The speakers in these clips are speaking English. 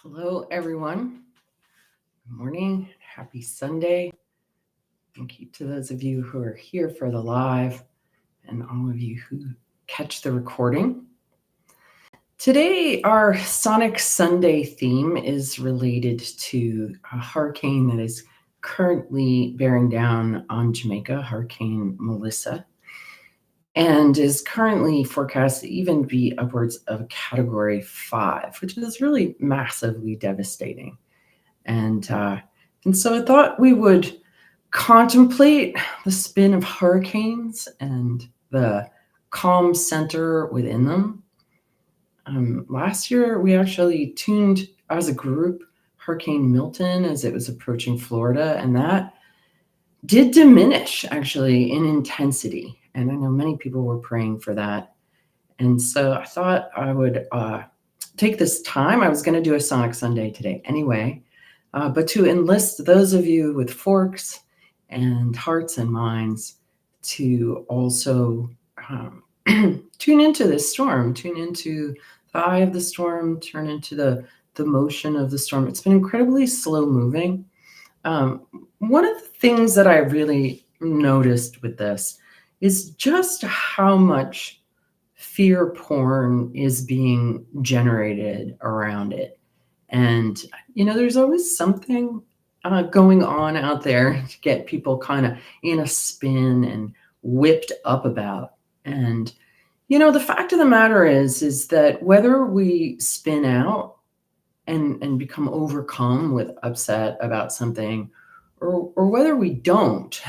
Hello, everyone. Good morning. Happy Sunday. Thank you to those of you who are here for the live and all of you who catch the recording. Today, our Sonic Sunday theme is related to a hurricane that is currently bearing down on Jamaica, Hurricane Melissa, and is currently forecast to even be upwards of Category 5, which is really massively devastating. And so I thought we would contemplate the spin of hurricanes and the calm center within them. Last year, we actually tuned as a group Hurricane Milton as it was approaching Florida, and that did diminish actually in intensity. And I know many people were praying for that. And so I thought I would take this time. I was going to do a Sonic Sunday today anyway, but to enlist those of you with forks and hearts and minds to also tune into this storm, tune into the eye of the storm, turn into the motion of the storm. It's been incredibly slow moving. One of the things that I really noticed with this is just how much fear porn is being generated around it. And, there's always something going on out there to get people kind of in a spin and whipped up about. And, the fact of the matter is that whether we spin out and become overcome with upset about something, or whether we don't,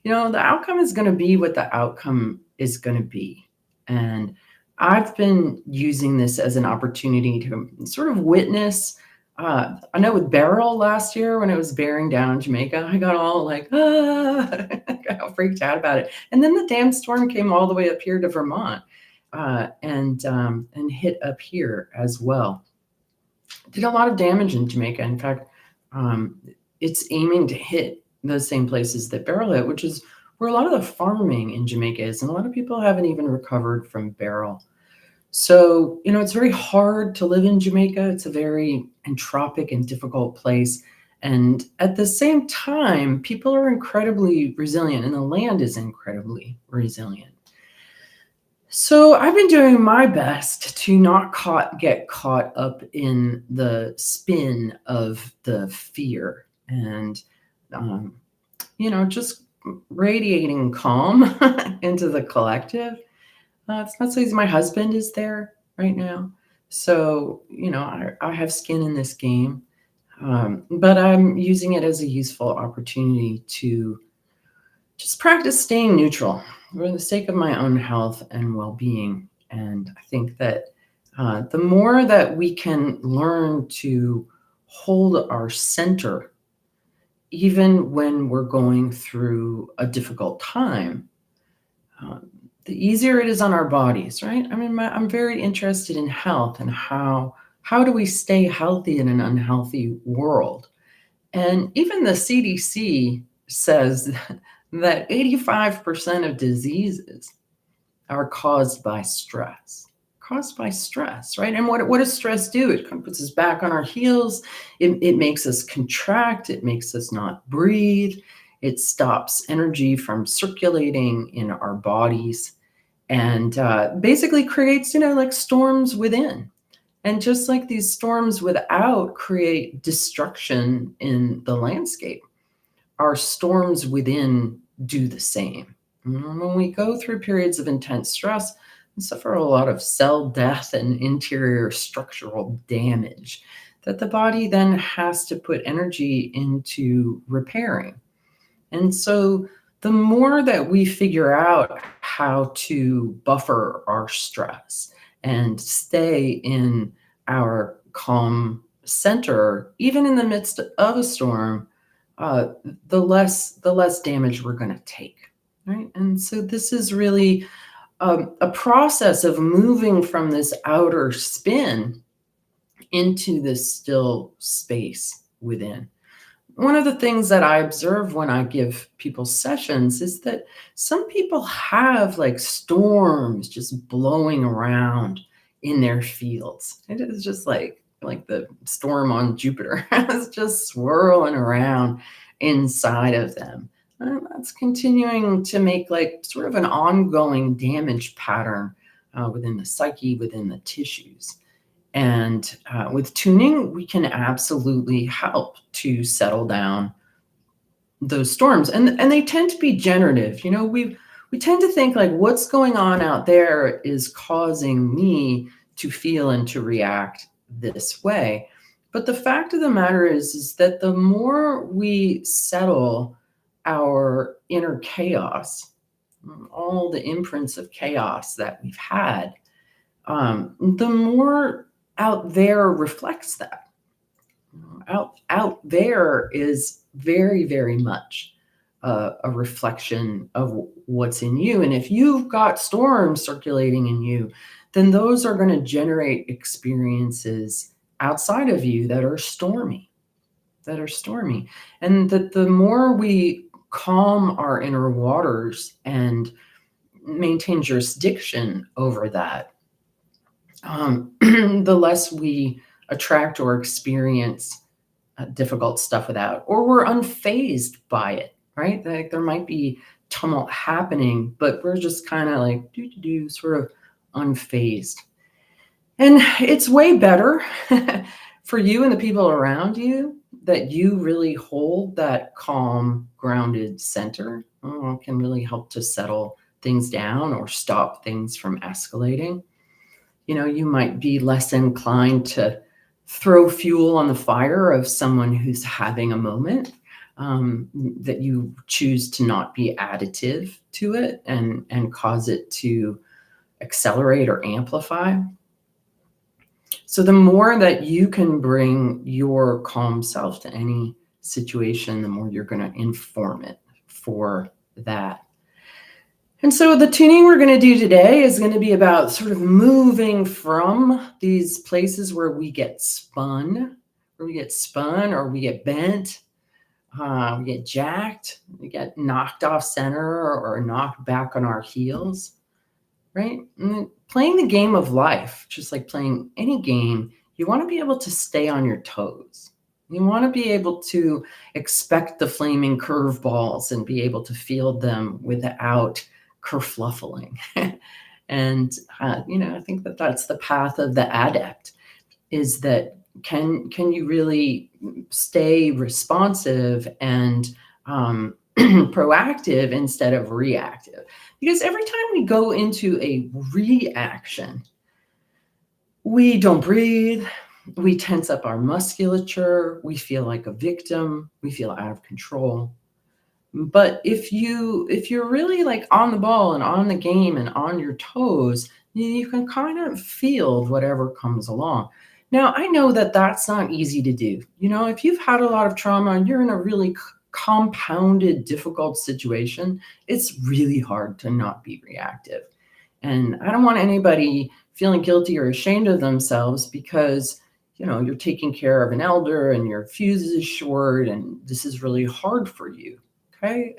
the outcome is going to be what the outcome is going to be. And I've been using this as an opportunity to sort of witness. I know with Beryl last year when it was bearing down on Jamaica, I got all like, I got all freaked out about it. And then the damn storm came all the way up here to Vermont and hit up here as well. Did a lot of damage in Jamaica. In fact, it's aiming to hit those same places that Beryl hit, which is where a lot of the farming in Jamaica is. And a lot of people haven't even recovered from Beryl. So, it's very hard to live in Jamaica. It's a very entropic and difficult place. And at the same time, people are incredibly resilient and the land is incredibly resilient. So I've been doing my best to not get caught up in the spin of the fear and, just radiating calm into the collective. It's not so easy. My husband is there right now. So, I have skin in this game, but I'm using it as a useful opportunity to just practice staying neutral for the sake of my own health and well-being. And I think that the more that we can learn to hold our center, even when we're going through a difficult time, the easier it is on our bodies, right? I mean, I'm very interested in health and how do we stay healthy in an unhealthy world? And even the CDC says that 85% of diseases are caused by stress. Right? And what does stress do? It kind of puts us back on our heels. It makes us contract. It makes us not breathe. It stops energy from circulating in our bodies and basically creates, like storms within. And just like these storms without create destruction in the landscape, our storms within do the same. When we go through periods of intense stress, we suffer a lot of cell death and interior structural damage that the body then has to put energy into repairing. And so the more that we figure out how to buffer our stress and stay in our calm center, even in the midst of a storm, the less damage we're going to take, right? And so this is really a process of moving from this outer spin into this still space within. One of the things that I observe when I give people sessions is that some people have like storms just blowing around in their fields. It is just like like the storm on Jupiter. It's just swirling around inside of them. And that's continuing to make like sort of an ongoing damage pattern within the psyche, within the tissues. And with tuning, we can absolutely help to settle down those storms. And they tend to be generative. We tend to think like what's going on out there is causing me to feel and to react this way. But the fact of the matter is that the more we settle our inner chaos, all the imprints of chaos that we've had, the more out there reflects that. Out there is very, very much a reflection of what's in you. And if you've got storms circulating in you, then those are going to generate experiences outside of you that are stormy. And that the more we calm our inner waters and maintain jurisdiction over that, the less we attract or experience difficult stuff without, or we're unfazed by it, right? Like there might be tumult happening, but we're just kind of like sort of unfazed. And it's way better for you and the people around you that you really hold that calm, grounded center. Can really help to settle things down or stop things from escalating. You might be less inclined to throw fuel on the fire of someone who's having a moment, that you choose to not be additive to it and cause it to accelerate or amplify. So the more that you can bring your calm self to any situation, the more you're going to inform it for that. And so the tuning we're going to do today is going to be about sort of moving from these places where we get spun, or we get bent, we get jacked, we get knocked off center or knocked back on our heels, right? And playing the game of life, just like playing any game, you want to be able to stay on your toes. You want to be able to expect the flaming curveballs and be able to field them without kerfluffling. And, I think that that's the path of the adept, is that can you really stay responsive and proactive instead of reactive? Because every time we go into a reaction, we don't breathe, we tense up our musculature, we feel like a victim, we feel out of control. But if you're really like on the ball and on the game and on your toes, you can kind of field whatever comes along. Now, I know that that's not easy to do. If you've had a lot of trauma and you're in a really compounded, difficult situation, it's really hard to not be reactive. And I don't want anybody feeling guilty or ashamed of themselves because, you're taking care of an elder and your fuse is short and this is really hard for you. Okay.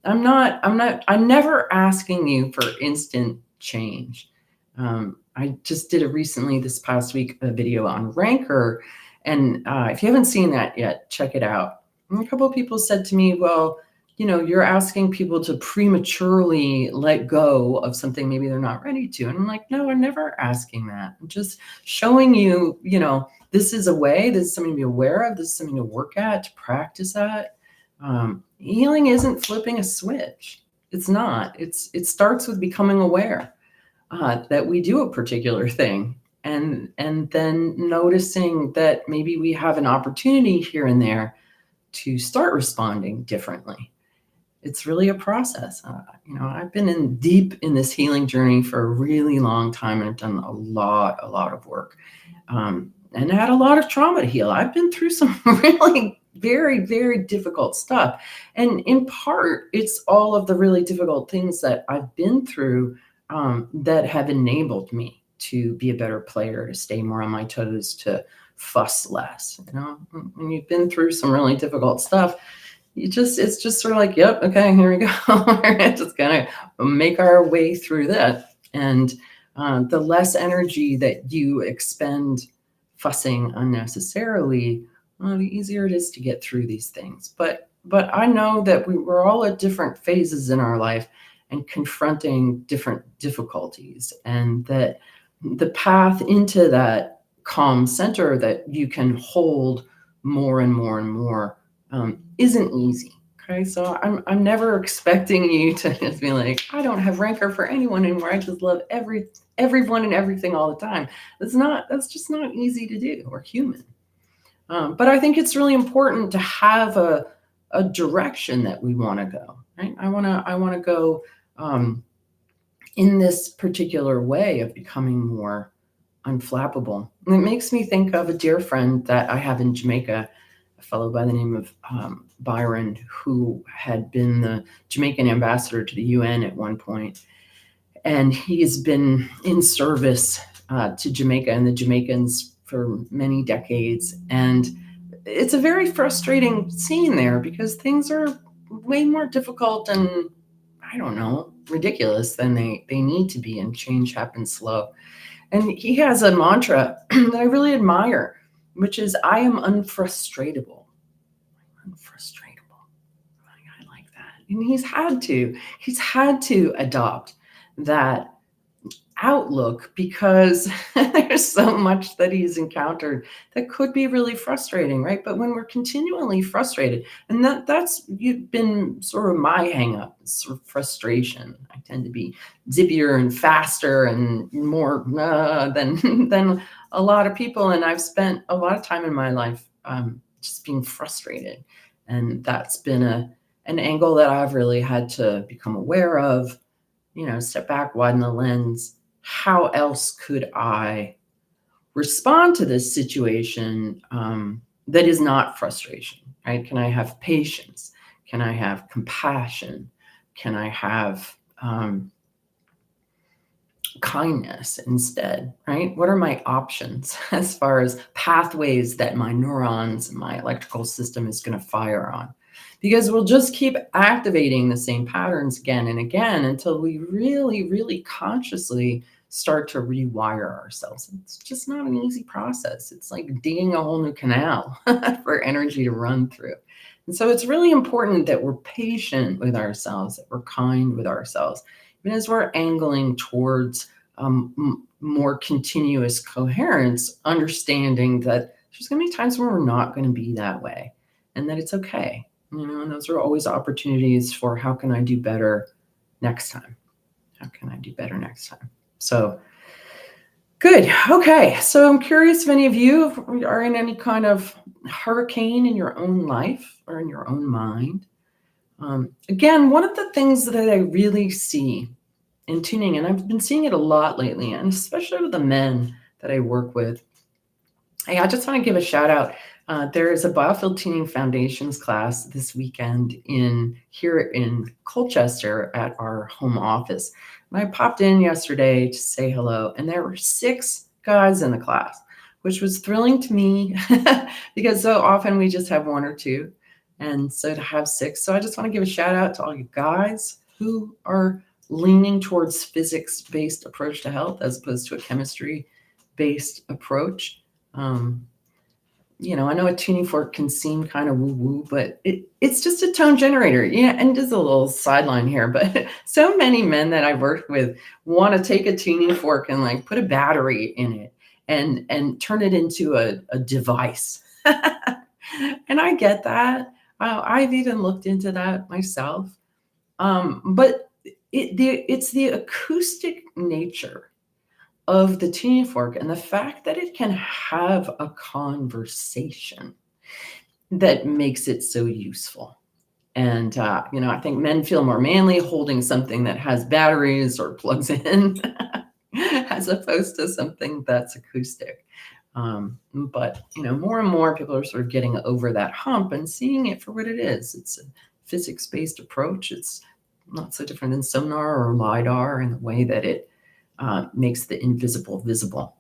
I'm never asking you for instant change. I just did this past week, a video on rancor. And if you haven't seen that yet, check it out. And a couple of people said to me, well, you're asking people to prematurely let go of something maybe they're not ready to. And I'm like, no, I'm never asking that. I'm just showing you, this is a way, this is something to be aware of, this is something to work at, to practice at. Healing isn't flipping a switch. It's not. It starts with becoming aware that we do a particular thing, and then noticing that maybe we have an opportunity here and there to start responding differently. It's really a process. I've been deep in this healing journey for a really long time, and I've done a lot of work, and had a lot of trauma to heal. I've been through some really very, very difficult stuff. And in part, it's all of the really difficult things that I've been through that have enabled me to be a better player, to stay more on my toes, to fuss less. When you've been through some really difficult stuff, it's just sort of like, yep, okay, here we go. We're just gonna make our way through that. And the less energy that you expend fussing unnecessarily, the easier it is to get through these things. But I know that we're all at different phases in our life and confronting different difficulties, and that the path into that calm center that you can hold more and more and more isn't easy. Okay, so I'm never expecting you to just be like, I don't have rancor for anyone anymore. I just love everyone and everything all the time. That's just not easy to do. We're human. But I think it's really important to have a direction that we want to go. Right? I want to go in this particular way of becoming more unflappable. And it makes me think of a dear friend that I have in Jamaica, a fellow by the name of Byron, who had been the Jamaican ambassador to the UN at one point. And he has been in service to Jamaica and the Jamaicans for many decades. And it's a very frustrating scene there because things are way more difficult and, I don't know, ridiculous than they need to be, and change happens slow. And he has a mantra that I really admire, which is, I am unfrustratable. Unfrustratable. I like that. And he's had to adopt that outlook because there's so much that he's encountered that could be really frustrating, right? But when we're continually frustrated, and that's been sort of my hang up, sort of frustration. I tend to be zippier and faster and more than a lot of people, and I've spent a lot of time in my life just being frustrated, and that's been an angle that I've really had to become aware of. Step back, widen the lens. How else could I respond to this situation that is not frustration, right? Can I have patience? Can I have compassion? Can I have kindness instead, right? What are my options as far as pathways that my neurons and my electrical system is going to fire on? Because we'll just keep activating the same patterns again and again until we really, really consciously start to rewire ourselves. It's just not an easy process. It's like digging a whole new canal for energy to run through. And so it's really important that we're patient with ourselves, that we're kind with ourselves, even as we're angling towards more continuous coherence, understanding that there's going to be times when we're not going to be that way, and that it's okay. And those are always opportunities for how can I do better next time? How can I do better next time? So good. Okay. So I'm curious if any of you are in any kind of hurricane in your own life or in your own mind. Again, one of the things that I really see in tuning, and I've been seeing it a lot lately, and especially with the men that I work with. Hey, I just want to give a shout out. There is a Biofield Tuning Foundations class this weekend here in Colchester at our home office. And I popped in yesterday to say hello, and there were 6 guys in the class, which was thrilling to me because so often we just have 1 or 2. And so to have 6. So I just want to give a shout out to all you guys who are leaning towards physics-based approach to health as opposed to a chemistry-based approach. I know a tuning fork can seem kind of woo-woo, but it's just a tone generator. And just a little sideline here, but so many men that I've worked with want to take a tuning fork and like put a battery in it and turn it into a device. And I get that. I've even looked into that myself. But it's the acoustic nature of the tuning fork and the fact that it can have a conversation that makes it so useful. And, I think men feel more manly holding something that has batteries or plugs in as opposed to something that's acoustic. But, more and more people are sort of getting over that hump and seeing it for what it is. It's a physics-based approach. It's not so different than sonar or LiDAR in the way that it makes the invisible visible.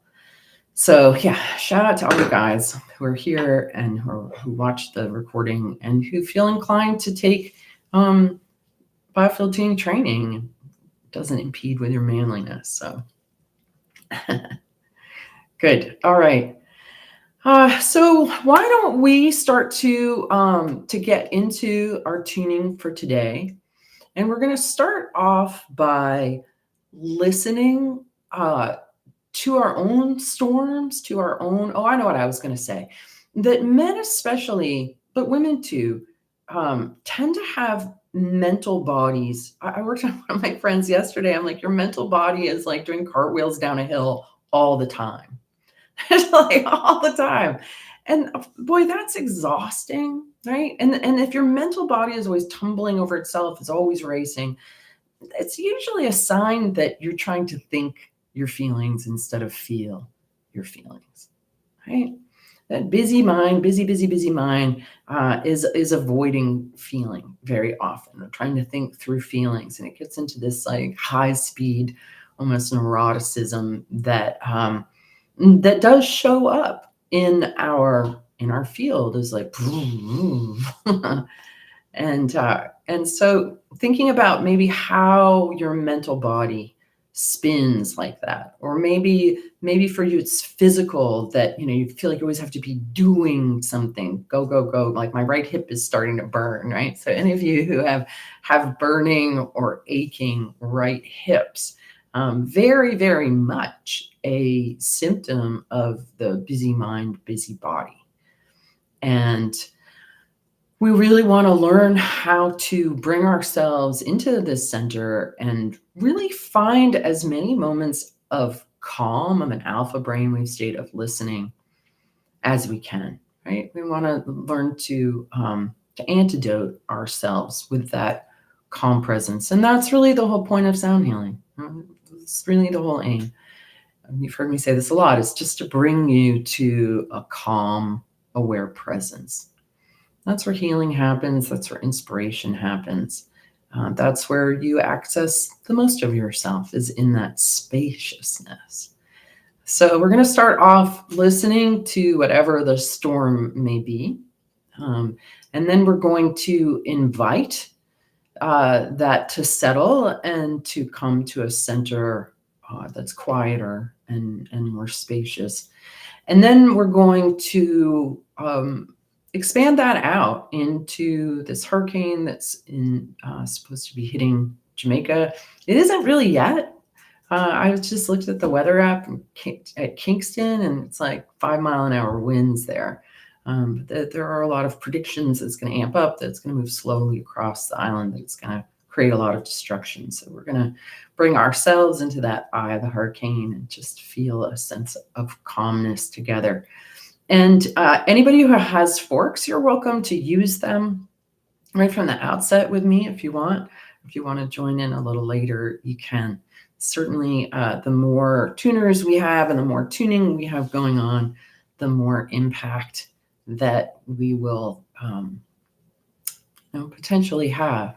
So yeah, shout out to all you guys who are here and who watch the recording and who feel inclined to take biofield tuning training. It doesn't impede with your manliness. So good. All right. So why don't we start to get into our tuning for today? And we're going to start off by listening to our own storms, to our own. Oh, I know what I was going to say. That men, especially, but women too, tend to have mental bodies. I worked on one of my friends yesterday. I'm like, your mental body is like doing cartwheels down a hill all the time. It's like all the time. And boy, that's exhausting, right? And if your mental body is always tumbling over itself, is always racing, it's usually a sign that you're trying to think your feelings instead of feel your feelings, right? That busy mind, busy mind, is avoiding feeling very often, or trying to think through feelings, and it gets into this like high speed, almost neuroticism that does show up in our field is like and so thinking about maybe how your mental body spins like that, or maybe for you it's physical, that you feel like you always have to be doing something, go, like my right hip is starting to burn, right? So any of you who have burning or aching right hips, very, very much a symptom of the busy mind, busy body. And we really want to learn how to bring ourselves into this center and really find as many moments of calm, of an alpha brainwave state of listening as we can, right? We want to learn to antidote ourselves with that calm presence. And that's really the whole point of sound healing. It's really the whole aim. You've heard me say this a lot. It's just to bring you to a calm, aware presence. That's where healing happens. That's where inspiration happens. That's where you access the most of yourself, is in that spaciousness. So we're going to start off listening to whatever the storm may be. And then we're going to invite that to settle and to come to a center that's quieter and more spacious. And then we're going to expand that out into this hurricane that's supposed to be hitting Jamaica. It isn't really yet. I just looked at the weather app at Kingston, and it's like 5-mile-an-hour winds there. But there are a lot of predictions that it's going to amp up, that it's going to move slowly across the island, that it's going to create a lot of destruction. So we're going to bring ourselves into that eye of the hurricane and just feel a sense of calmness together. And anybody who has forks, you're welcome to use them right from the outset with me if you want. If you want to join in a little later, you can. Certainly, the more tuners we have and the more tuning we have going on, the more impact that we will potentially have.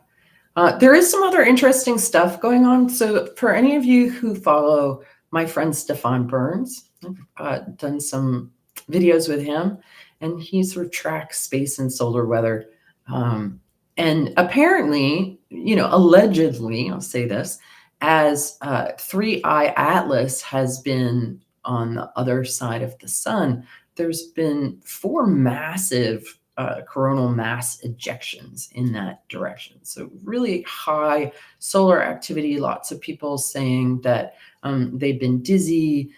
There is some other interesting stuff going on. So for any of you who follow my friend Stefan Burns, I've done some videos with him, and he sort of tracks space and solar weather. And apparently, allegedly, I'll say this, as 3i Atlas has been on the other side of the sun, there's been 4 massive coronal mass ejections in that direction. So really high solar activity. Lots of people saying that they've been dizzy,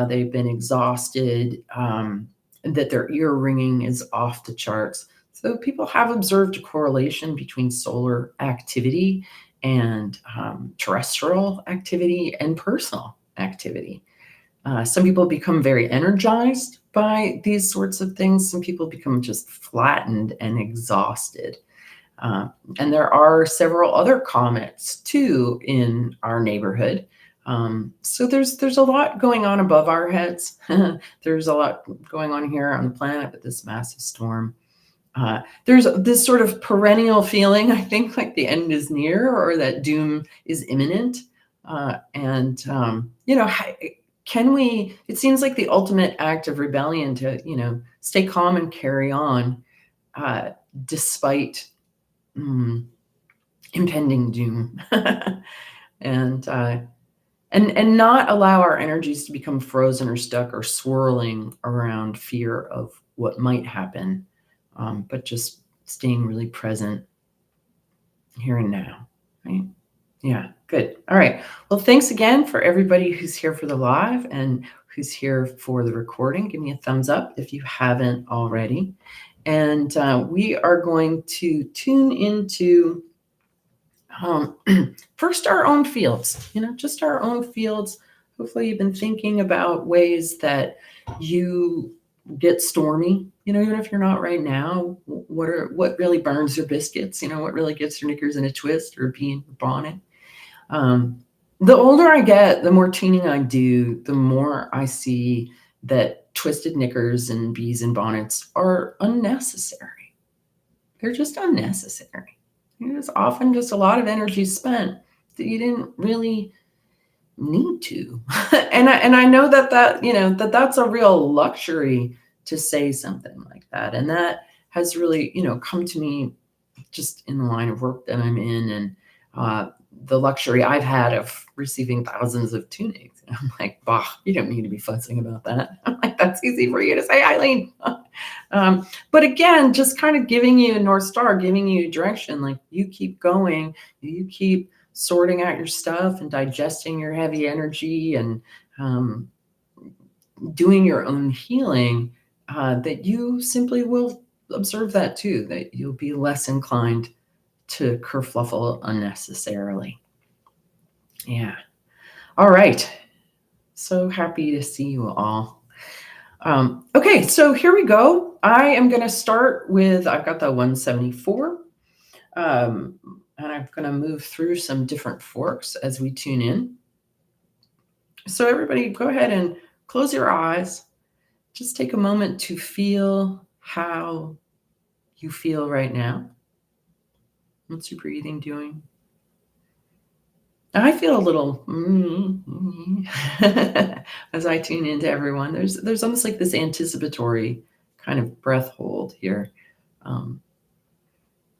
they've been exhausted, that their ear ringing is off the charts. So people have observed a correlation between solar activity and terrestrial activity and personal activity. Some people become very energized by these sorts of things. Some people become just flattened and exhausted. And there are several other comets too in our neighborhood. So there's a lot going on above our heads. There's a lot going on here on the planet with this massive storm. There's this sort of perennial feeling, I think, like the end is near, or that doom is imminent. It seems like the ultimate act of rebellion to, stay calm and carry on despite impending doom. And and not allow our energies to become frozen or stuck or swirling around fear of what might happen, but just staying really present here and now, right? Yeah, good. All right. Well, thanks again for everybody who's here for the live and who's here for the recording. Give me a thumbs up if you haven't already. And we are going to tune into first our own fields, just our own fields. Hopefully you've been thinking about ways that you get stormy, even if you're not right now. What really burns your biscuits, what really gets your knickers in a twist or a bee in your bonnet. The older I get, the more tuning I do, the more I see that twisted knickers and bees and bonnets are unnecessary. They're just unnecessary. There's often just a lot of energy spent that you didn't really need to. and I know that's a real luxury to say something like that. And that has really, come to me just in the line of work that I'm in, and the luxury I've had of receiving thousands of tunings. And I'm like, bah, you don't need to be fussing about that. I'm like, that's easy for you to say, Eileen. But again, just kind of giving you a North Star, giving you direction, like you keep going, you keep sorting out your stuff and digesting your heavy energy and doing your own healing, that you simply will observe that too, that you'll be less inclined to kerfluffle unnecessarily. Yeah. All right. So happy to see you all. Okay, so here we go. I am going to start with, I've got the 174, and I'm going to move through some different forks as we tune in. So everybody go ahead and close your eyes. Just take a moment to feel how you feel right now. What's your breathing doing? I feel a little as I tune into everyone. There's almost like this anticipatory kind of breath hold here.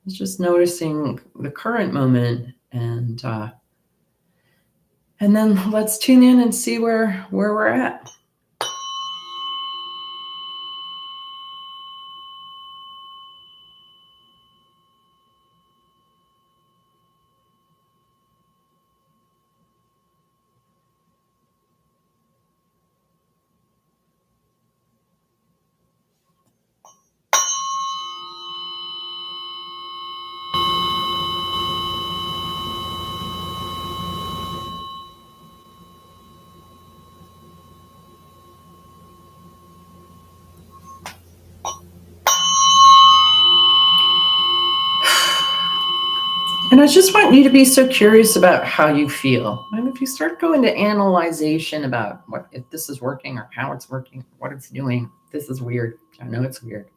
It's just noticing the current moment, and then let's tune in and see where we're at. And I just want you to be so curious about how you feel. And if you start going to analyzation about what if this is working or how it's working, what it's doing, this is weird. I know it's weird.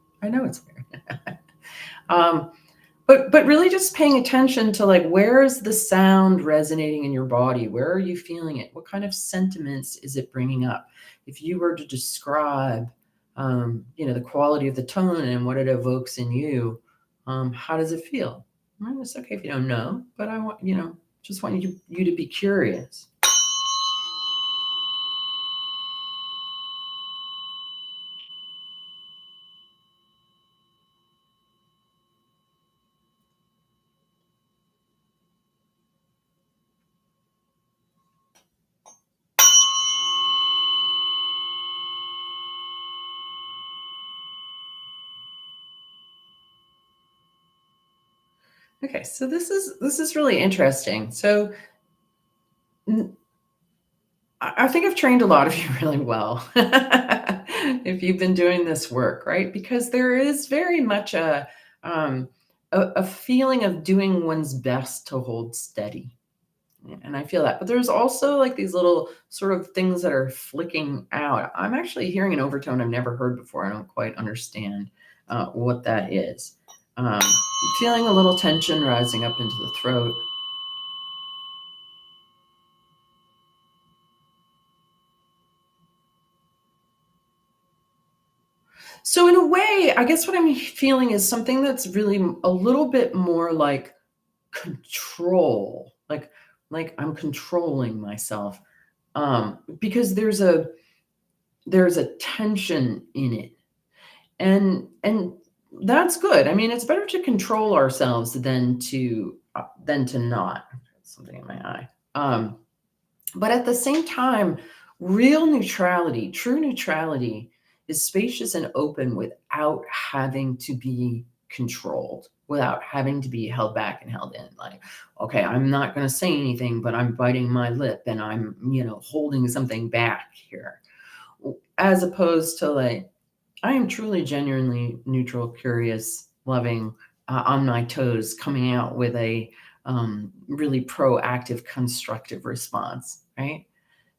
But really just paying attention to, like, where is the sound resonating in your body? Where are you feeling it? What kind of sentiments is it bringing up? If you were to describe, the quality of the tone and what it evokes in you, how does it feel? Well, it's okay if you don't know, but I want, just want you to be curious. Okay, so this is really interesting. So I think I've trained a lot of you really well if you've been doing this work, right? Because there is very much a feeling of doing one's best to hold steady. And I feel that. But there's also like these little sort of things that are flicking out. I'm actually hearing an overtone I've never heard before. I don't quite understand what that is. Feeling a little tension rising up into the throat. So in a way, I guess what I'm feeling is something that's really a little bit more like control, like I'm controlling myself. because there's a tension in it, and that's good. I mean, it's better to control ourselves than to not. Something in my eye. But at the same time, real neutrality, true neutrality, is spacious and open without having to be controlled, without having to be held back and held in. Like, okay, I'm not going to say anything, but I'm biting my lip and I'm, holding something back here. As opposed to like, I am truly, genuinely neutral, curious, loving, on my toes, coming out with a really proactive, constructive response, right?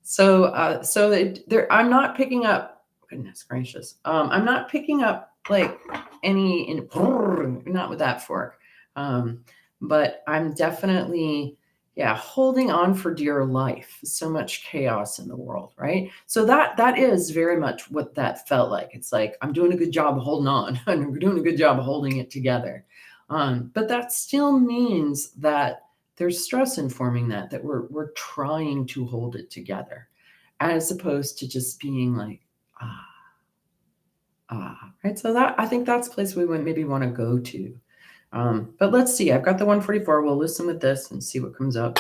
So, I'm not picking up. Goodness gracious, I'm not picking up like not with that fork, but I'm definitely, yeah, holding on for dear life. So much chaos in the world, right? So that is very much what that felt like. It's like I'm doing a good job of holding on, and we're doing a good job of holding it together. But that still means that there's stress in forming that we're trying to hold it together, as opposed to just being like right. So that, I think that's a place we would maybe want to go to. But let's see. I've got the 144. We'll listen with this and see what comes up.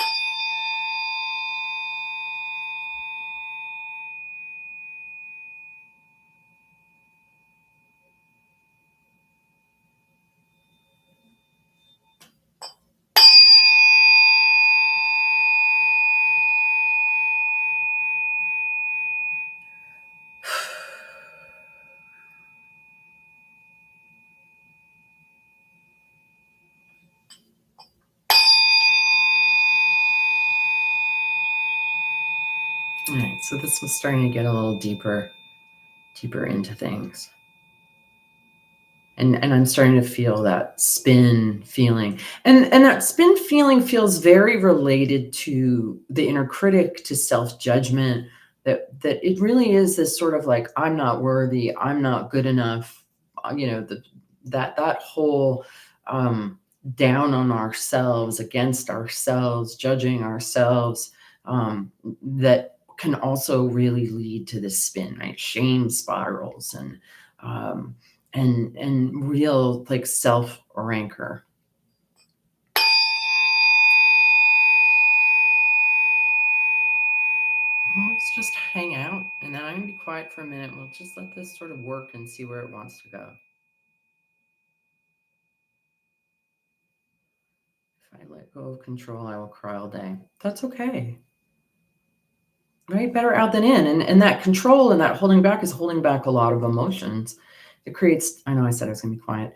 All right, so this was starting to get a little deeper into things. And I'm starting to feel that spin feeling. And that spin feeling feels very related to the inner critic, to self-judgment, that it really is this sort of like, I'm not worthy, I'm not good enough, that whole down on ourselves, against ourselves, judging ourselves, that can also really lead to this spin, right? Shame spirals and real like self rancor. Let's just hang out, and then I'm gonna be quiet for a minute. We'll just let this sort of work and see where it wants to go. If I let go of control, I will cry all day. That's okay. Right? Better out than in. And that control and that holding back is holding back a lot of emotions. It creates, I know I said I was gonna be quiet.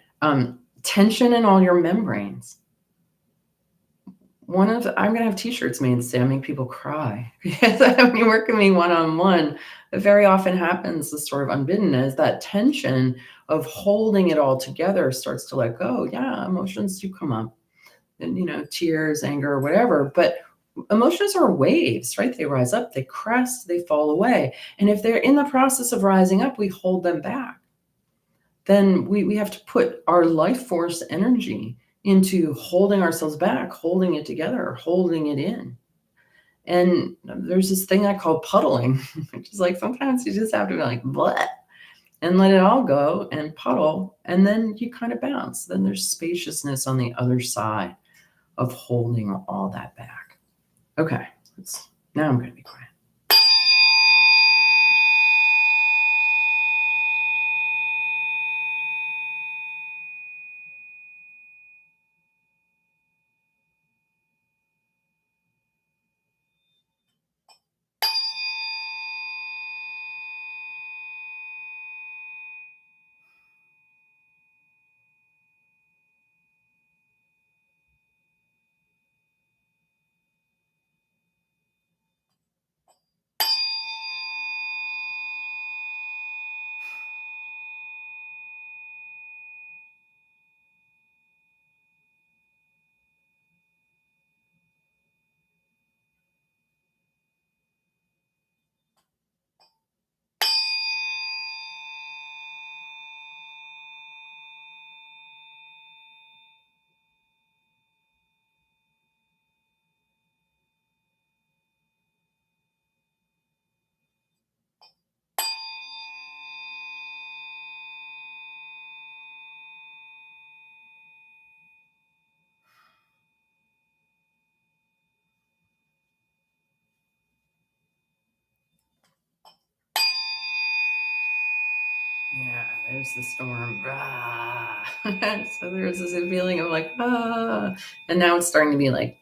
Tension in all your membranes. I'm gonna have t-shirts made that say I make people cry. Because when you work with me one-on-one, it very often happens, this sort of unbidden, as that tension of holding it all together starts to let go. Yeah, emotions do come up, and tears, anger, whatever. But emotions are waves, right? They rise up, they crest, they fall away. And if they're in the process of rising up, we hold them back. Then we have to put our life force energy into holding ourselves back, holding it together, holding it in. And there's this thing I call puddling, which is like sometimes you just have to be like, what? And let it all go and puddle. And then you kind of bounce. Then there's spaciousness on the other side of holding all that back. Okay, now I'm going to be quiet. there's the storm. So there's this feeling of like, and now it's starting to be like,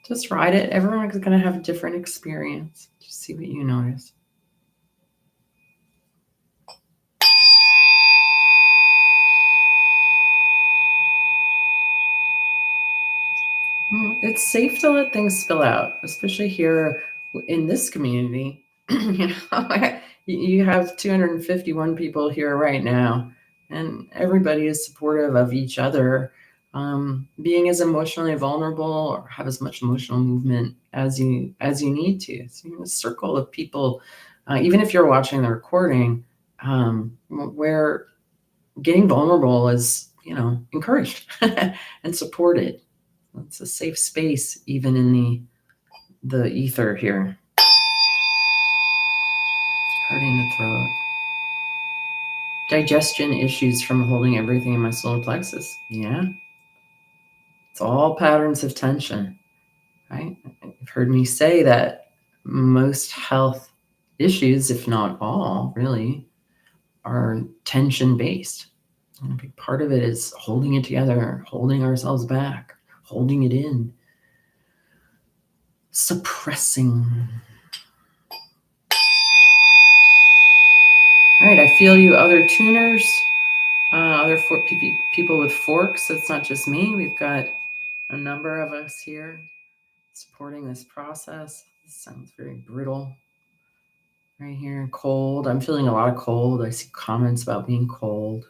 just ride it. Everyone's going to have a different experience. Just see what you notice. It's safe to let things spill out, especially here in this community. You have 251 people here right now, and everybody is supportive of each other. Being as emotionally vulnerable or have as much emotional movement as you need to. So you're in a circle of people, even if you're watching the recording, where getting vulnerable is, encouraged and supported. It's a safe space, even in the ether here. Heart in the throat. Digestion issues from holding everything in my solar plexus. Yeah. It's all patterns of tension, right? You've heard me say that most health issues, if not all, really, are tension-based. And a big part of it is holding it together, holding ourselves back, holding it in, suppressing. All right, I feel you, other tuners, other people with forks. It's not just me. We've got a number of us here supporting this process. This sounds very brittle right here. Cold. I'm feeling a lot of cold. I see comments about being cold.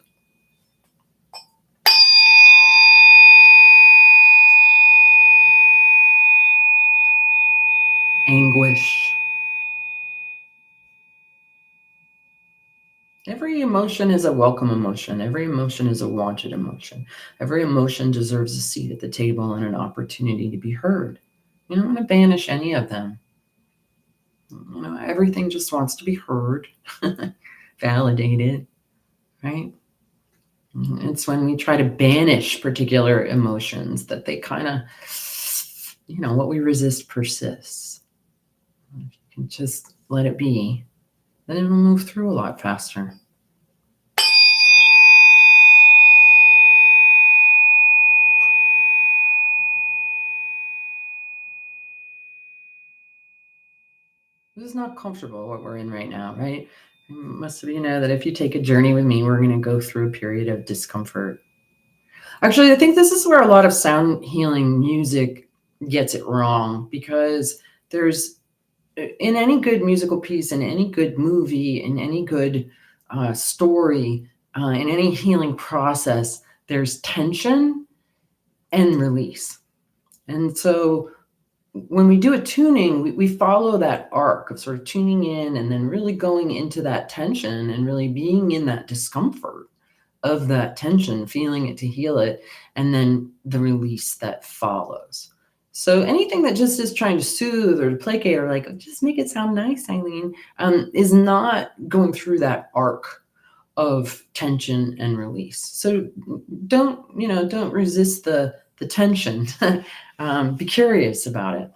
Anguish. Every emotion is a welcome emotion. Every emotion is a wanted emotion. Every emotion deserves a seat at the table and an opportunity to be heard. You don't want to banish any of them. Everything just wants to be heard, validated, right? It's when we try to banish particular emotions that they kind of, what we resist persists. If you can just let it be, then it'll move through a lot faster. This is not comfortable, what we're in right now, right? Most of you know that if you take a journey with me, we're going to go through a period of discomfort. Actually, I think this is where a lot of sound healing music gets it wrong, because there's, in any good musical piece, in any good movie, in any good story, in any healing process, there's tension and release. And so when we do a tuning, we follow that arc of sort of tuning in and then really going into that tension and really being in that discomfort of that tension, feeling it to heal it, and then the release that follows. So anything that just is trying to soothe or to placate or like, just make it sound nice, Eileen, is not going through that arc of tension and release. So don't resist the tension. Be curious about it.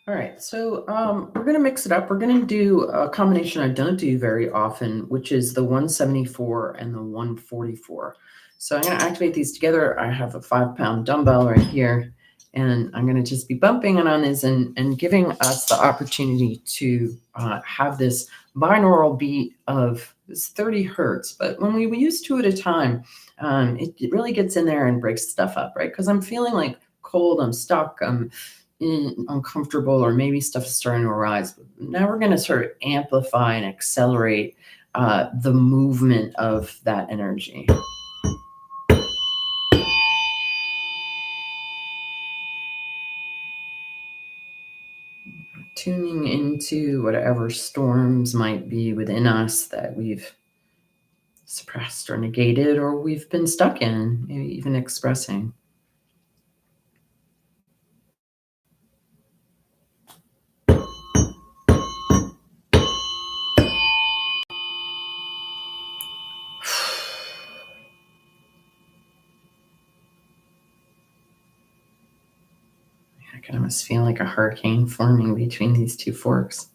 All right, so we're going to mix it up. We're going to do a combination I don't do very often, which is the 174 and the 144. So I'm going to activate these together. I have a 5-pound dumbbell right here, and I'm going to just be bumping it on this and giving us the opportunity to have this binaural beat of 30 hertz. But when we use 2 at a time, it really gets in there and breaks stuff up, right? Because I'm feeling like cold, I'm stuck, I'm uncomfortable, or maybe stuff is starting to arise. Now we're going to sort of amplify and accelerate the movement of that energy. Tuning into whatever storms might be within us that we've suppressed or negated, or we've been stuck in, maybe even expressing. I can almost feel like a hurricane forming between these two forks.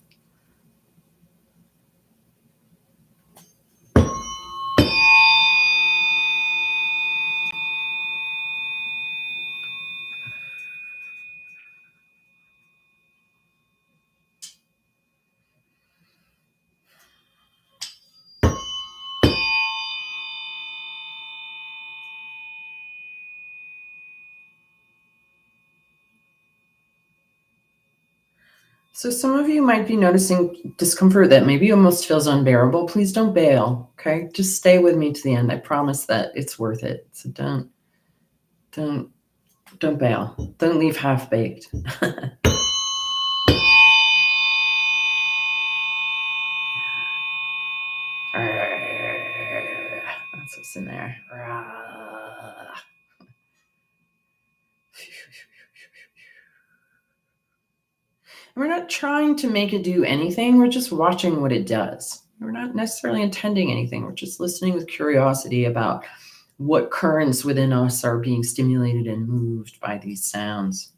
So some of you might be noticing discomfort that maybe almost feels unbearable. Please don't bail, okay? Just stay with me to the end. I promise that it's worth it. So don't bail. Don't leave half-baked. That's what's in there. We're not trying to make it do anything. We're just watching what it does. We're not necessarily intending anything. We're just listening with curiosity about what currents within us are being stimulated and moved by these sounds.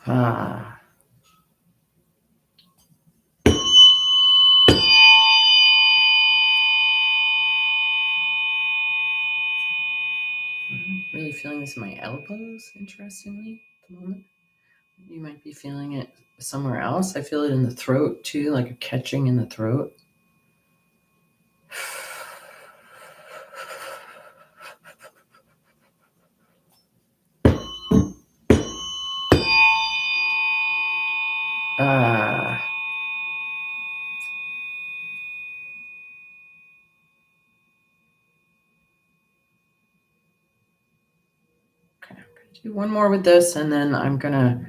Ah. I'm really feeling this in my elbows, interestingly, at the moment. You might be feeling it somewhere else. I feel it in the throat too, like a catching in the throat. Ah. Okay, I'm gonna do one more with this, and then I'm gonna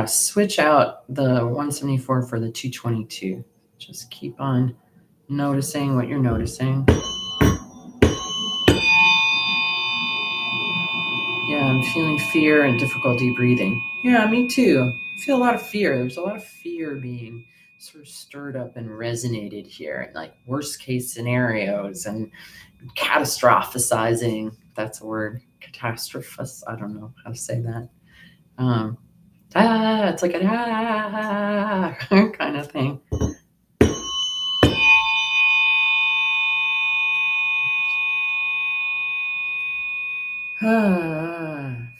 switch out the 174 for the 222. Just keep on noticing what you're noticing. Yeah, I'm feeling fear and difficulty breathing. Yeah, me too. I feel a lot of fear. There's a lot of fear being sort of stirred up and resonated here, like worst case scenarios and catastrophizing. That's a word. Catastrophis. I don't know how to say that. It's like a kind of thing.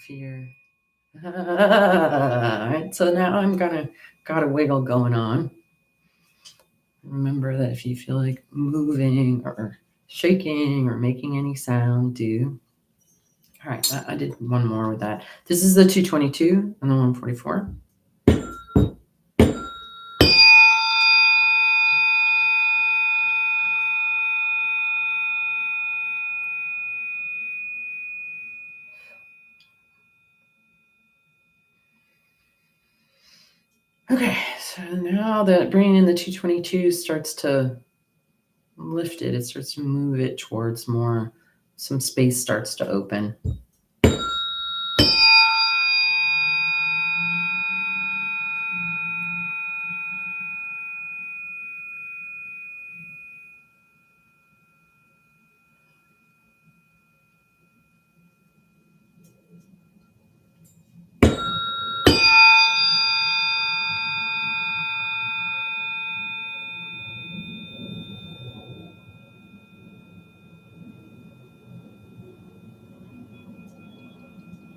Fear. All right, so now I'm got a wiggle going on. Remember that if you feel like moving or shaking or making any sound, do. All right, I did one more with that. This is the 222 and the 144. Okay, so now that bringing in the 222 starts to lift it, it starts to move it towards more, some space starts to open.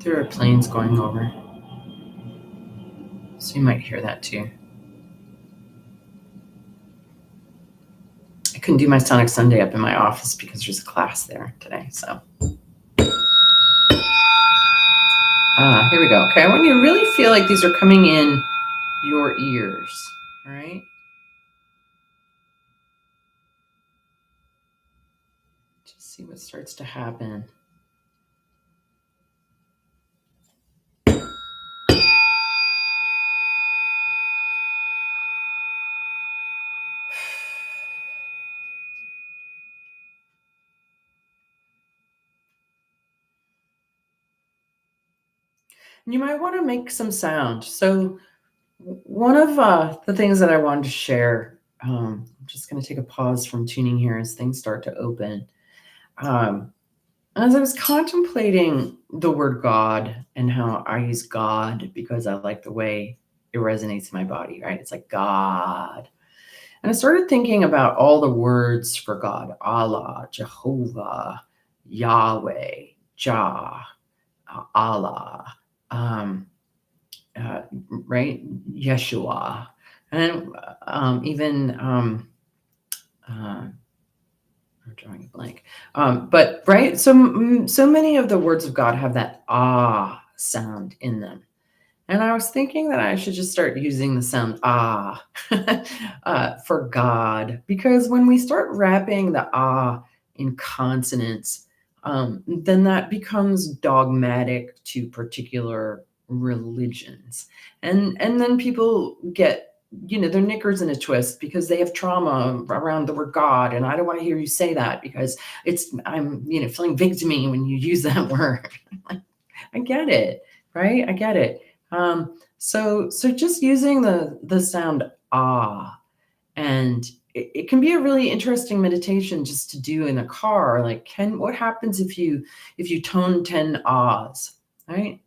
There are planes going over, so you might hear that too. I couldn't do my Sonic Sunday up in my office because there's a class there today, so. Here we go. Okay, I want you to really feel like these are coming in your ears, all right? Just see what starts to happen. And you might want to make some sound. So one of the things that I wanted to share, I'm just going to take a pause from tuning here as things start to open. As I was contemplating the word God and how I use God because I like the way it resonates in my body, right? It's like God. And I started thinking about all the words for God: Allah, Jehovah, Yahweh, Jah, Allah, right? Yeshua. And even, I'm drawing a blank. But right, so many of the words of God have that ah sound in them. And I was thinking that I should just start using the sound ah for God, because when we start wrapping the ah in consonants, then that becomes dogmatic to particular religions, and then people get, their knickers in a twist because they have trauma around the word God, and I don't want to hear you say that because I'm feeling victimy when you use that word. I get it, right? I get it. So just using the sound ah, and it can be a really interesting meditation just to do in a car. Like, what happens if you tone 10 ahs, right?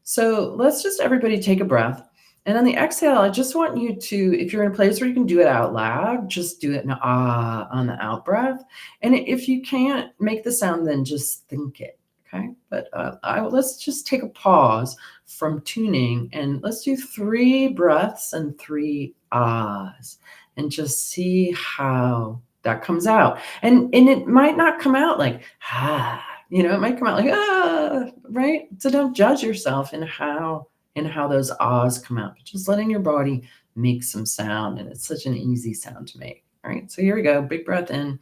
So let's just everybody take a breath. And on the exhale, I just want you to, if you're in a place where you can do it out loud, just do it in ah on the out breath. And if you can't make the sound, then just think it. Okay. But let's just take a pause from tuning and let's do 3 breaths and 3 ahs and just see how that comes out. And it might not come out like ah. It might come out like ah, right? So don't judge yourself in how those ahs come out, but just letting your body make some sound. And it's such an easy sound to make. All right, so here we go. Big breath in.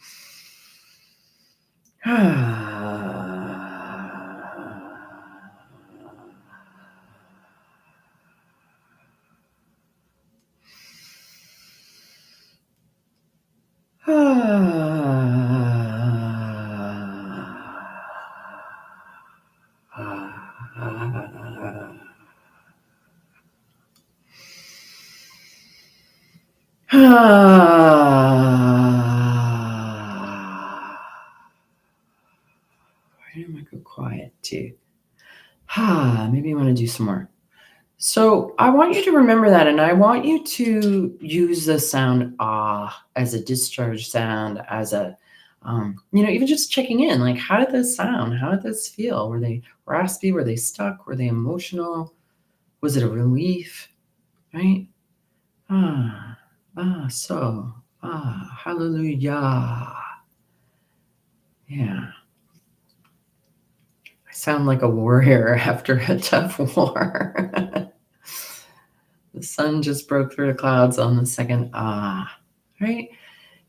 Why didn't I go quiet too? Maybe I want to do some more. So I want you to remember that, and I want you to use the sound ah as a discharge sound, as a, even just checking in, like, how did this sound? How did this feel? Were they raspy? Were they stuck? Were they emotional? Was it a relief? Right? Hallelujah. Yeah. I sound like a warrior after a tough war. The sun just broke through the clouds on the second right?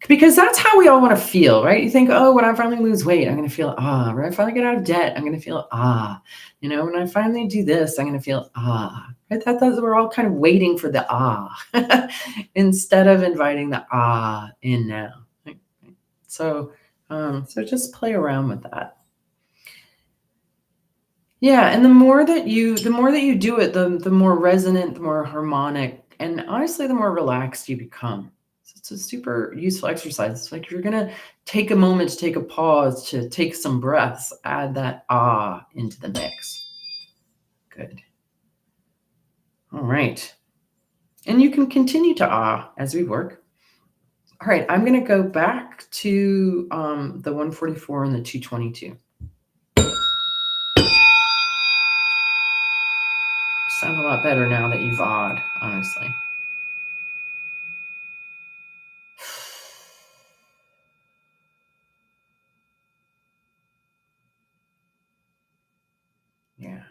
Because that's how we all want to feel, right? You think, oh, when I finally lose weight, I'm going to feel when I finally get out of debt, I'm going to feel when I finally do this, I'm going to feel right? That's we're all kind of waiting for the instead of inviting the in now. Right? So just play around with that. Yeah, and the more that you do it, the more resonant, the more harmonic, and honestly, the more relaxed you become. So it's a super useful exercise. It's like you're gonna take a moment to take a pause, to take some breaths, add that into the mix. Good. All right. And you can continue to as we work. All right, I'm gonna go back to the 144 and the 222. Sound a lot better now that you've honestly. Yeah.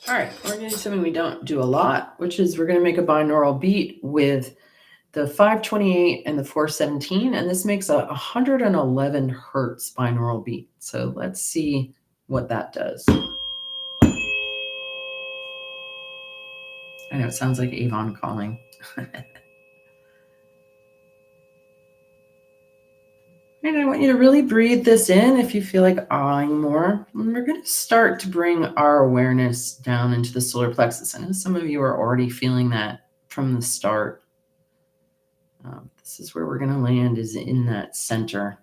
All right, we're going to do something we don't do a lot, which is we're going to make a binaural beat with the 528 and the 417, and this makes a 111 hertz binaural beat. So let's see what that does. I know it sounds like Avon calling. And I want you to really breathe this in if you feel like awing more. And we're going to start to bring our awareness down into the solar plexus. I know some of you are already feeling that from the start. This is where we're going to land, is in that center.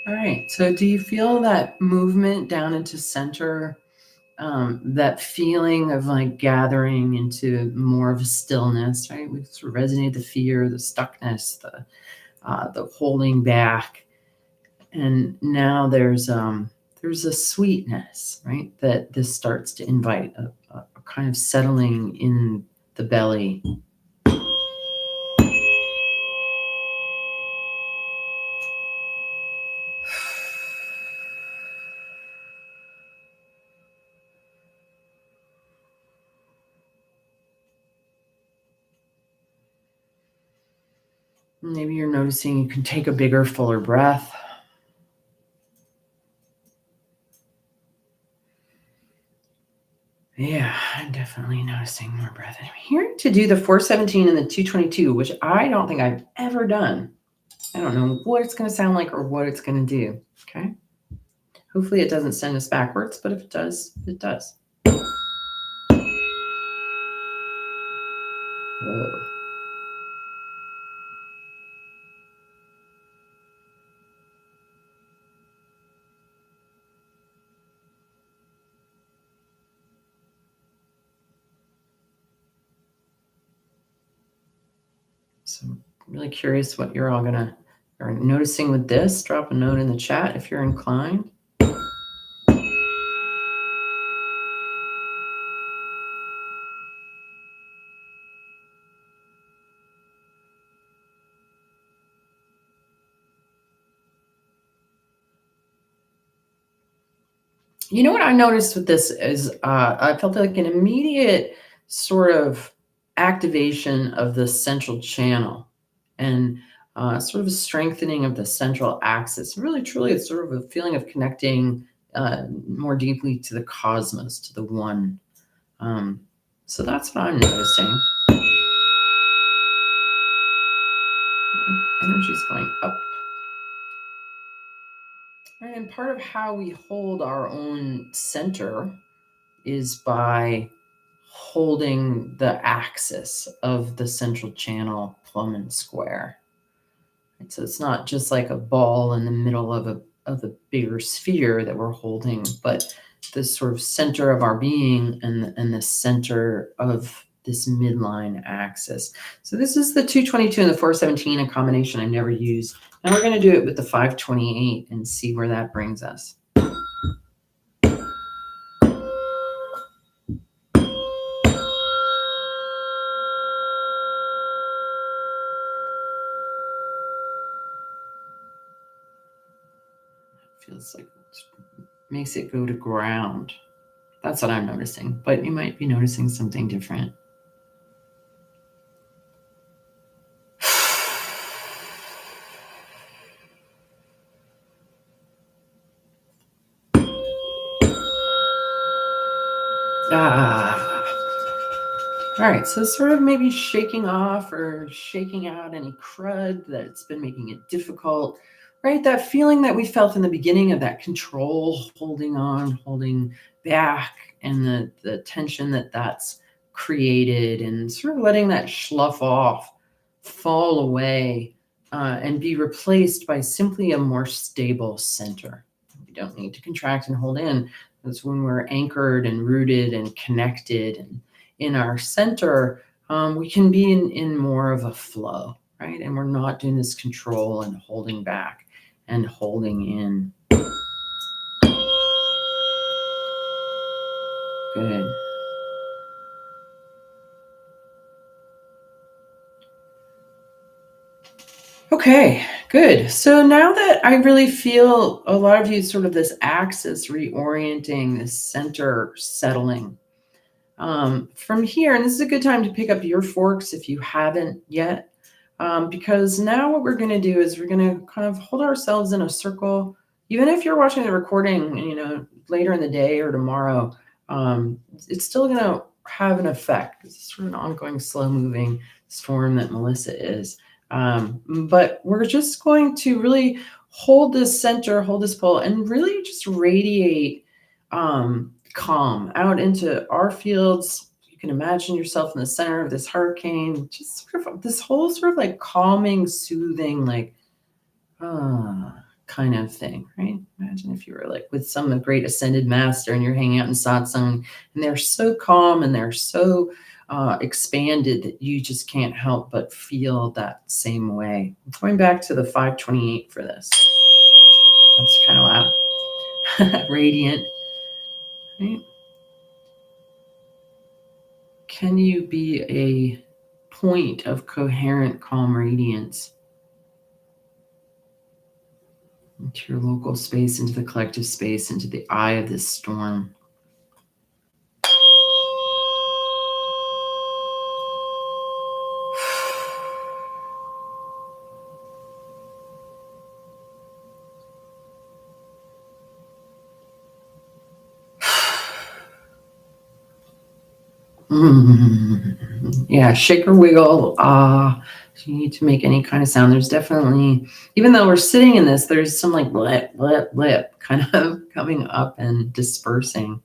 All right, so do you feel that movement down into center, that feeling of like gathering into more of a stillness, right? We've sort of resonated the fear, the stuckness, the holding back. And now there's a sweetness, right? That this starts to invite a kind of settling in the belly. Maybe you're noticing you can take a bigger, fuller breath. Yeah, I'm definitely noticing more breath. I'm here to do the 417 and the 222, which I don't think I've ever done. I don't know what it's going to sound like or what it's going to do. Okay. Hopefully it doesn't send us backwards, but if it does, it does. Whoa. So I'm really curious what you're all are noticing with this. Drop a note in the chat if you're inclined. You know what I noticed with this is I felt like an immediate sort of activation of the central channel and sort of a strengthening of the central axis. Really, truly, it's sort of a feeling of connecting more deeply to the cosmos, to the one. So that's what I'm noticing. Energy's going up. And part of how we hold our own center is by holding the axis of the central channel plumb and square. And so it's not just like a ball in the middle of a bigger sphere that we're holding, but the sort of center of our being and the center of this midline axis. So this is the 222 and the 417, a combination I never use. And we're going to do it with the 528 and see where that brings us. Feels like it makes it go to ground. That's what I'm noticing, but you might be noticing something different. All right, so sort of maybe shaking off or shaking out any crud that's been making it difficult, right? That feeling that we felt in the beginning of that control, holding on, holding back, and the tension that's created, and sort of letting that slough off, fall away, and be replaced by simply a more stable center. We don't need to contract and hold in. That's when we're anchored and rooted and connected and in our center, we can be in more of a flow. right? And we're not doing this control and holding back and holding in. Good. Okay, good. So now that I really feel a lot of you sort of this axis reorienting, this center settling, from here, and this is a good time to pick up your forks if you haven't yet, because now what we're going to do is we're going to kind of hold ourselves in a circle. Even if you're watching the recording, later in the day or tomorrow, it's still going to have an effect. It's sort of an ongoing, slow-moving storm that Melissa is. But we're just going to really hold this center, hold this pole, and really just radiate calm out into our fields. You can imagine yourself in the center of this hurricane, just sort of this whole sort of like calming, soothing, like kind of thing, right? Imagine if you were like with some great ascended master and you're hanging out in satsang and they're so calm and they're so expanded that you just can't help but feel that same way. I'm going back to the 528 for this. That's kind of loud. Radiant, right? Can you be a point of coherent, calm radiance into your local space, into the collective space, into the eye of this storm? Yeah, shake or wiggle. So you need to make any kind of sound. There's definitely, even though we're sitting in this, there's some like blip, blip, blip kind of coming up and dispersing.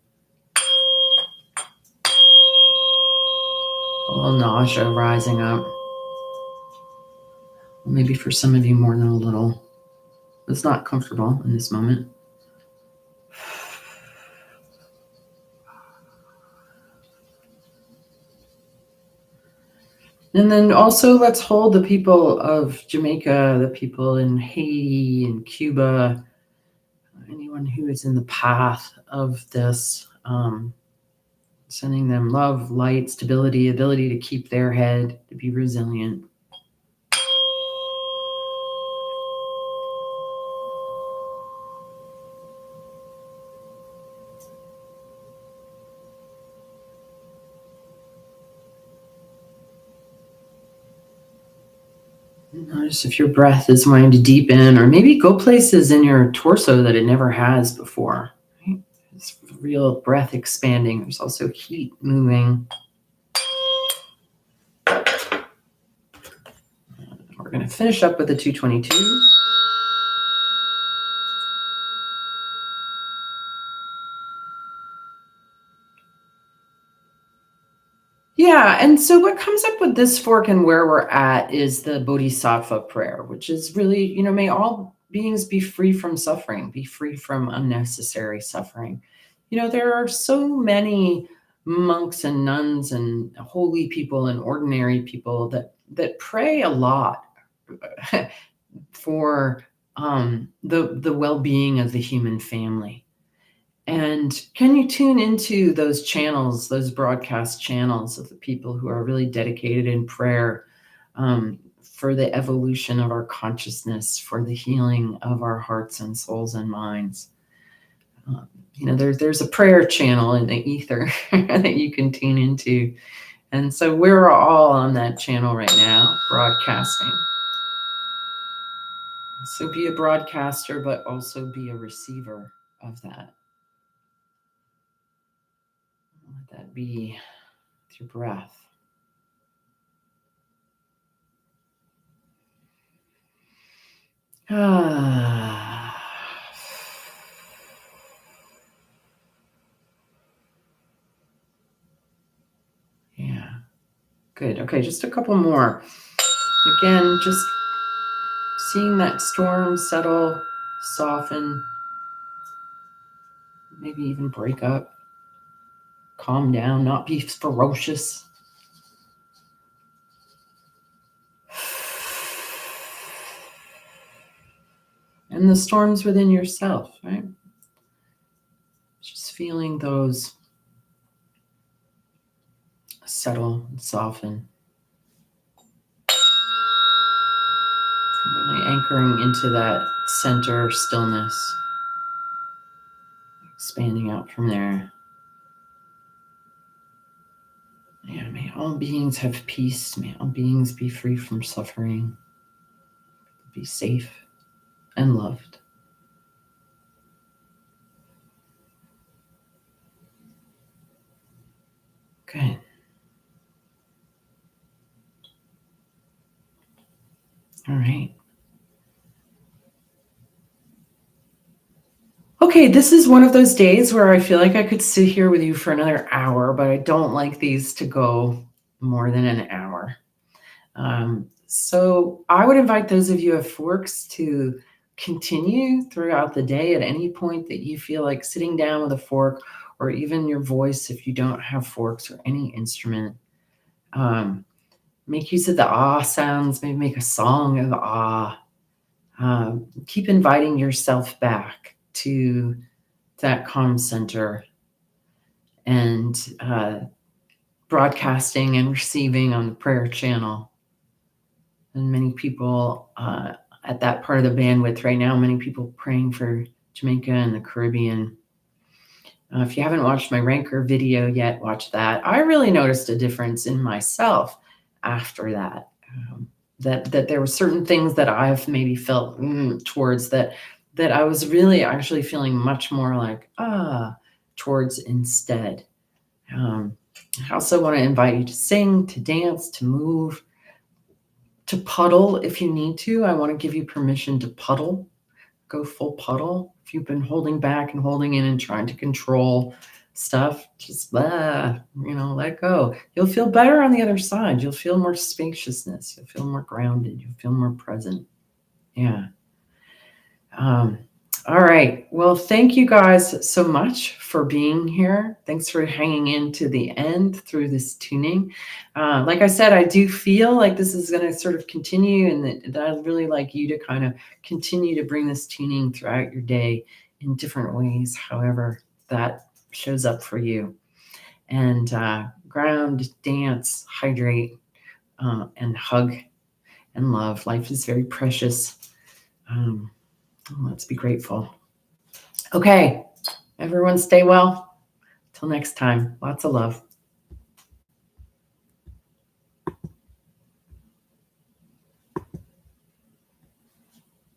A little nausea rising up. Maybe for some of you more than a little. It's not comfortable in this moment. And then also let's hold the people of Jamaica, the people in Haiti and Cuba, anyone who is in the path of this, sending them love, light, stability, ability to keep their head, to be resilient. Notice if your breath is wanting to deepen, or maybe go places in your torso that it never has before. Right? It's real breath expanding. There's also heat moving. We're going to finish up with the 222. Yeah, and so what comes up with this fork and where we're at is the Bodhisattva prayer, which is really, may all beings be free from suffering, be free from unnecessary suffering. There are so many monks and nuns and holy people and ordinary people that pray a lot for the well-being of the human family. And can you tune into those channels, those broadcast channels of the people who are really dedicated in prayer for the evolution of our consciousness, for the healing of our hearts and souls and minds? There's a prayer channel in the ether that you can tune into. And so we're all on that channel right now, broadcasting. So be a broadcaster, but also be a receiver of that. Let that be with your breath. Yeah, good. Okay, just a couple more. Again, just seeing that storm settle, soften, maybe even break up, calm down, not be ferocious. and the storms within yourself, right? Just feeling those settle and soften. Really anchoring into that center stillness, expanding out from there. Yeah, may all beings have peace. May all beings be free from suffering, be safe and loved. Good. All right. Okay, this is one of those days where I feel like I could sit here with you for another hour, but I don't like these to go more than an hour. So I would invite those of you who have forks to continue throughout the day at any point that you feel like sitting down with a fork, or even your voice if you don't have forks or any instrument. Make use of the ah sounds, maybe make a song of ah. Keep inviting yourself back to that calm center and broadcasting and receiving on the prayer channel. And many people at that part of the bandwidth right now, many people praying for Jamaica and the Caribbean. If you haven't watched my Ranker video yet, watch that. I really noticed a difference in myself after that. That there were certain things that I've maybe felt towards that I was really actually feeling much more like towards instead. I also want to invite you to sing, to dance, to move, to puddle if you need to. I want to give you permission to puddle. Go full puddle. If you've been holding back and holding in and trying to control stuff, just let go. You'll feel better on the other side. You'll feel more spaciousness. You'll feel more grounded. You'll feel more present. Yeah. All right. Well, thank you guys so much for being here. Thanks for hanging in to the end through this tuning. Like I said, I do feel like this is going to sort of continue, and that I'd really like you to kind of continue to bring this tuning throughout your day in different ways, however that shows up for you. And ground, dance, hydrate, and hug and love. Life is very precious. Let's be grateful. Okay, everyone stay well. Till next time, lots of love.